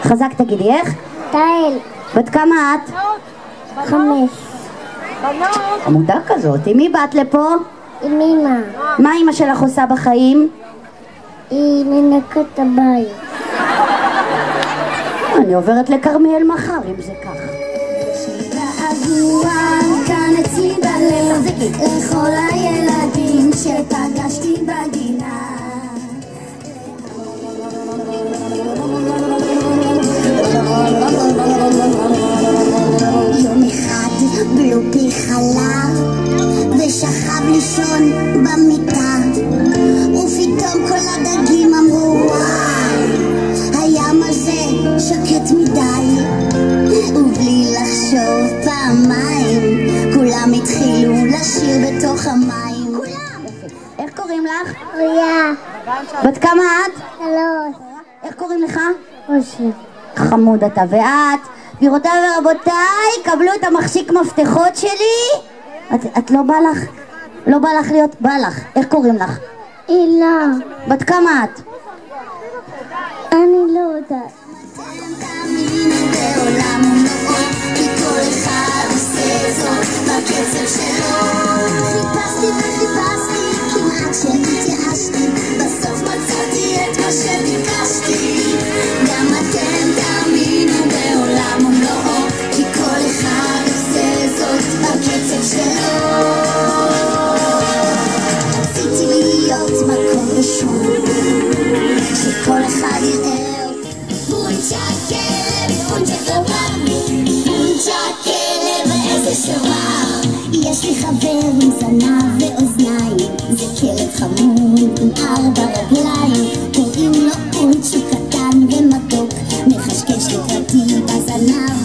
חזק תגידי, איך? תהל. בת כמה את? 5. עמודה כזאת. עם מי באת לפה? עם אמא. מה אמא שלך עושה בחיים? היא מנקה את הבית. אני עוברת לכרמיאל מחר אם זה כך. כאן אצלי בלב לכל הילדים שפגשתי בגינה. יום אחד בלופי חלב ושכב לישון במיטה, ופתאום כל הדגים אמרו וואי, הים הזה שקט מדי, ובלי לחשוב פעמיים כולם התחילו לשיר בתוך המים. איך קוראים לך? אוריה. בת כמה את? 3. איך קוראים לך? אושר. חמוד אתה. ואת? גבירותיי ורבותיי, קבלו את המחשיק מפתחות שלי. את לא בא לך? לא בא לך להיות? בא לך. איך קוראים לך? הילה. בת כמה את? אני לא יודעת. חיפשתי וחיפשתי כמעט שהתייאשתי, בסוף מצאתי את מה שביקשתי. גם אתם תאמינו בעולם ומלואו, כי כל אחד עושה זאת בקצב שלו. רציתי להיות מקום ראשון שכל אחד יראה אותי. פונצ'ה כלב, פונצ'ה גרם, פונצ'ה כלב, איזה שורר. יש לי חבר עם זנב ואוזניים, זה כלב חמוד עם 4 רגליים, קוראים לו פונצ'ו קטן ומתוק, מחשקש לקראתי בזנב